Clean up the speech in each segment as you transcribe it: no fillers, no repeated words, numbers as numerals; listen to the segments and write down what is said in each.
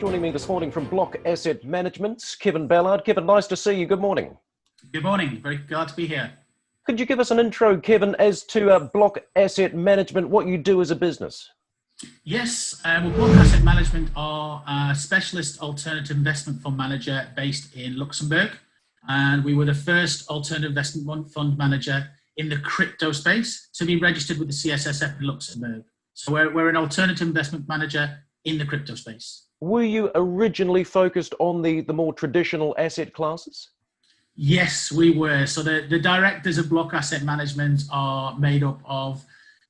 Joining me this morning from Block Asset Management, Kevin Ballard. Kevin, nice to see you. Good morning. Good morning. Very glad to be here. Could you give us an intro, Kevin, as to Block Asset Management, what you do as a business? Yes, Block Asset Management are a specialist alternative investment fund manager based in Luxembourg. And we were the first alternative investment fund manager in the crypto space to be registered with the CSSF in Luxembourg. So we're an alternative investment manager in the crypto space. Were you originally focused on the more traditional asset classes? Yes, we were. So the directors of Block Asset Management are made up of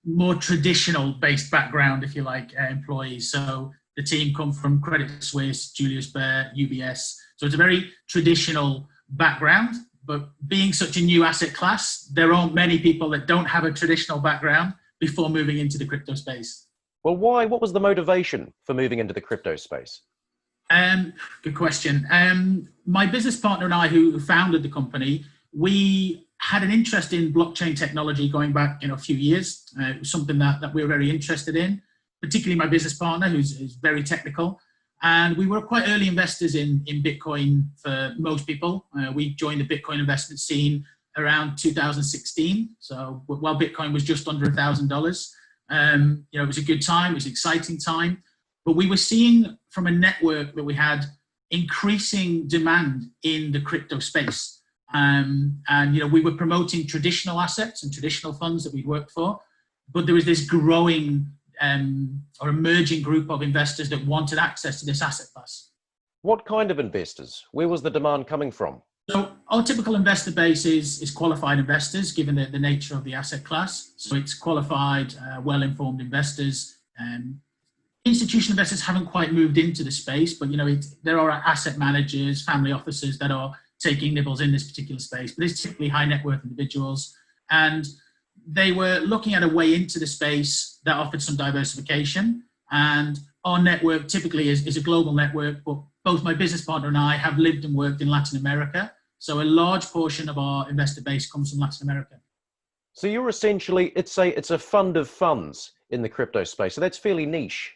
more traditional based background, if you like, employees. So the team come from Credit Suisse, Julius Baer, UBS. So it's a very traditional background, but being such a new asset class, there aren't many people that don't have a traditional background before moving into the crypto space. Well, why? What was the motivation for moving into the crypto space? Good question. My business partner and I, who founded the company, we had an interest in blockchain technology going back a few years. It was something that we were very interested in, particularly my business partner, who's very technical. And we were quite early investors in Bitcoin for most people. We joined the Bitcoin investment scene around 2016. So while Bitcoin was just under $1,000, it was a good time, it was an exciting time. But we were seeing from a network that we had increasing demand in the crypto space. And we were promoting traditional assets and traditional funds that we'd worked for. But there was this growing or emerging group of investors that wanted access to this asset class. What kind of investors? Where was the demand coming from? So our typical investor base is qualified investors, given the nature of the asset class. So it's qualified, well-informed investors. Institutional investors haven't quite moved into the space, but there are asset managers, family offices that are taking nibbles in this particular space. But it's typically high net worth individuals, and they were looking at a way into the space that offered some diversification. And our network typically is a global network, but both my business partner and I have lived and worked in Latin America. So a large portion of our investor base comes from Latin America. So you're essentially, it's a fund of funds in the crypto space. So that's fairly niche.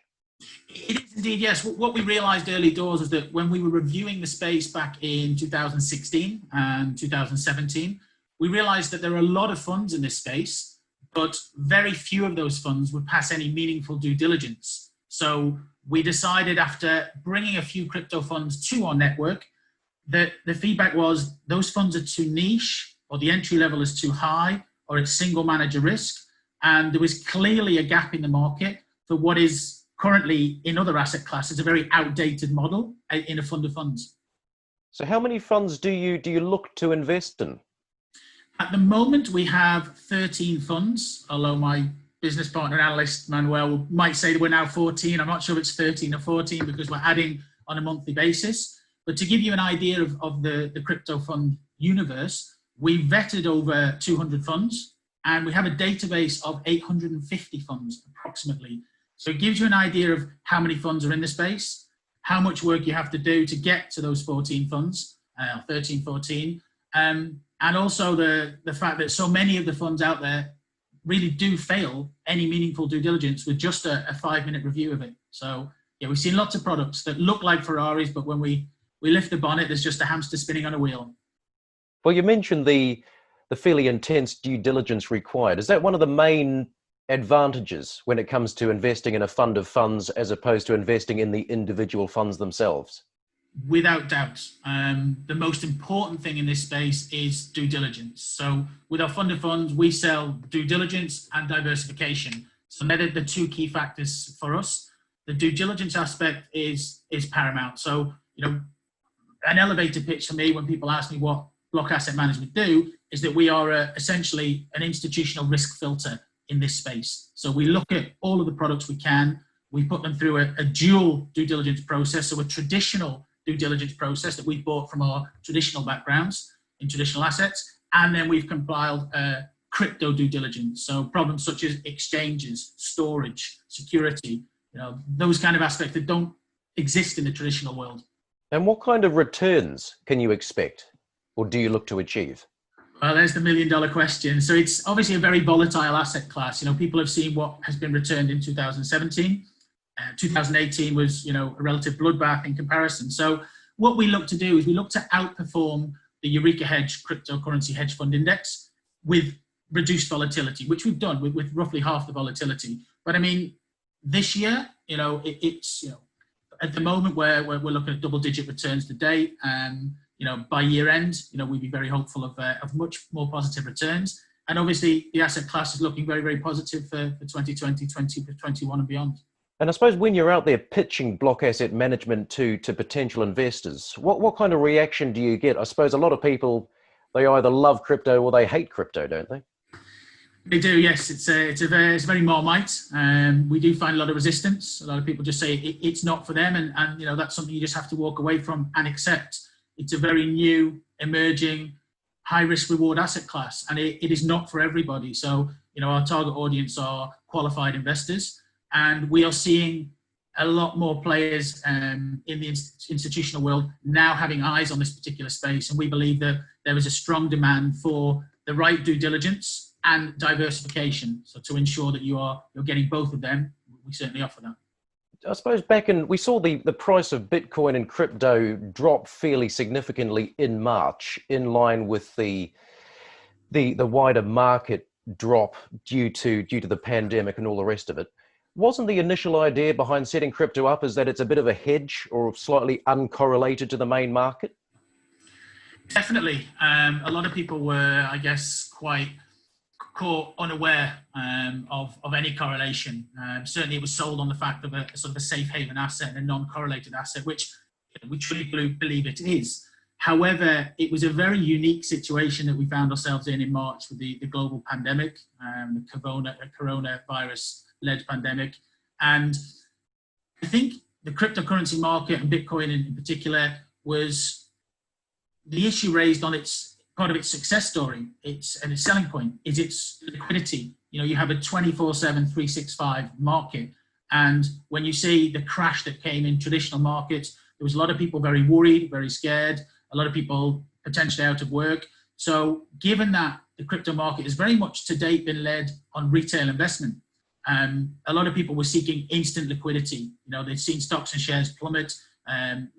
It is indeed, yes. What we realized early doors is that when we were reviewing the space back in 2016 and 2017, we realized that there are a lot of funds in this space, but very few of those funds would pass any meaningful due diligence. So we decided, after bringing a few crypto funds to our network, that the feedback was those funds are too niche, or the entry level is too high, or it's single manager risk. And there was clearly a gap in the market for what is currently in other asset classes a very outdated model in a fund of funds. So how many funds do you look to invest in? At the moment, we have 13 funds, although my business partner and analyst, Manuel, might say that we're now 14. I'm not sure if it's 13 or 14 because we're adding on a monthly basis. But to give you an idea of the crypto fund universe, we vetted over 200 funds, and we have a database of 850 funds approximately. So it gives you an idea of how many funds are in the space, how much work you have to do to get to those 14 funds, 13, 14, and also the fact that so many of the funds out there really do fail any meaningful due diligence with just a 5-minute review of it. So yeah, we've seen lots of products that look like Ferraris, but when we lift the bonnet, there's just a hamster spinning on a wheel. Well, you mentioned the fairly intense due diligence required. Is that one of the main advantages when it comes to investing in a fund of funds as opposed to investing in the individual funds themselves? Without doubt. The most important thing in this space is due diligence. So with our fund of funds, we sell due diligence and diversification. So they're the two key factors for us. The due diligence aspect is paramount. So, an elevator pitch for me when people ask me what Block Asset Management do is that we are essentially an institutional risk filter in this space. So we look at all of the products we can, we put them through a dual due diligence process, so a traditional due diligence process that we've bought from our traditional backgrounds in traditional assets, and then we've compiled crypto due diligence. So problems such as exchanges, storage, security, those kind of aspects that don't exist in the traditional world. And what kind of returns can you expect, or do you look to achieve? Well, there's the million-dollar question. So it's obviously a very volatile asset class. People have seen what has been returned in 2017. 2018 was, a relative bloodbath in comparison. So what we look to do is we look to outperform the Eureka Hedge cryptocurrency hedge fund index with reduced volatility, which we've done with roughly half the volatility. But I mean, this year, it's at the moment where we're looking at double-digit returns to date, and by year end, we'd be very hopeful of much more positive returns. And obviously, the asset class is looking very, very positive for 2020, 2021 and beyond. And I suppose when you're out there pitching block asset management to potential investors, what kind of reaction do you get? I suppose a lot of people, they either love crypto or they hate crypto, don't they? They do, yes. It's very Marmite. We do find a lot of resistance. A lot of people just say it's not for them, and that's something you just have to walk away from and accept. It's a very new, emerging, high risk reward asset class, and it is not for everybody. So our target audience are qualified investors, and we are seeing a lot more players in the institutional world now having eyes on this particular space, and we believe that there is a strong demand for the right due diligence and diversification. So to ensure that you're getting both of them, we certainly offer that. I suppose we saw the price of Bitcoin and crypto drop fairly significantly in March, in line with the wider market drop due to the pandemic and all the rest of it. Wasn't the initial idea behind setting crypto up is that it's a bit of a hedge or slightly uncorrelated to the main market? Definitely. A lot of people were, I guess, quite caught unaware of any correlation. Certainly it was sold on the fact of a sort of a safe haven asset and a non-correlated asset, which we truly believe it is. However, it was a very unique situation that we found ourselves in March with the global pandemic, the coronavirus-led pandemic. And I think the cryptocurrency market and Bitcoin in particular was the issue raised on part of its success story, its selling point is its liquidity. You have a 24/7, 365 market. And when you see the crash that came in traditional markets, there was a lot of people very worried, very scared, a lot of people potentially out of work. So given that the crypto market has very much to date been led on retail investment, a lot of people were seeking instant liquidity. They'd seen stocks and shares plummet.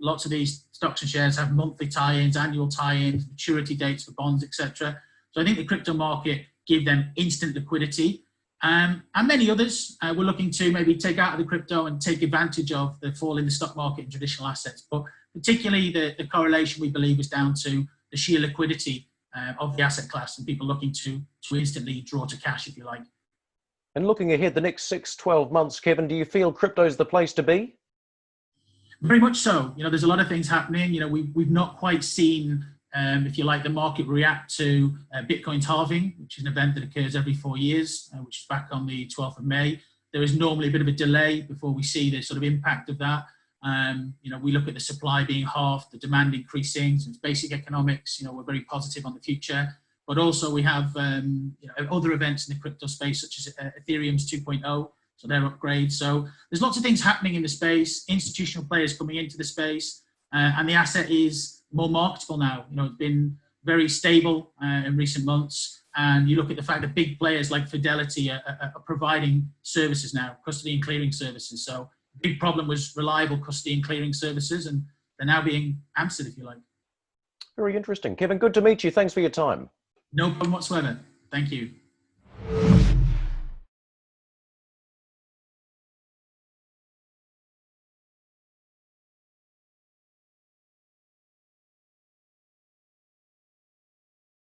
Lots of these stocks and shares have monthly tie-ins, annual tie-ins, maturity dates for bonds, etc. So I think the crypto market gave them instant liquidity. And many others were looking to maybe take out of the crypto and take advantage of the fall in the stock market and traditional assets. But particularly the correlation, we believe, was down to the sheer liquidity of the asset class and people looking to instantly draw to cash, if you like. And looking ahead the next 6-12 months, Kevin, do you feel crypto is the place to be? Very much so. There's a lot of things happening. We've not quite seen, if you like, the market react to Bitcoin's halving, which is an event that occurs every 4 years, which is back on the 12th of May. There is normally a bit of a delay before we see the sort of impact of that. We look at the supply being halved, the demand increasing. So it's basic economics. We're very positive on the future. But also we have other events in the crypto space, such as Ethereum's 2.0. So their upgrades. So there's lots of things happening in the space, institutional players coming into the space, and the asset is more marketable now. It's been very stable in recent months. And you look at the fact that big players like Fidelity are providing services now, custody and clearing services. So the big problem was reliable custody and clearing services, and they're now being answered, if you like. Very interesting. Kevin, good to meet you. Thanks for your time. No problem whatsoever. Thank you.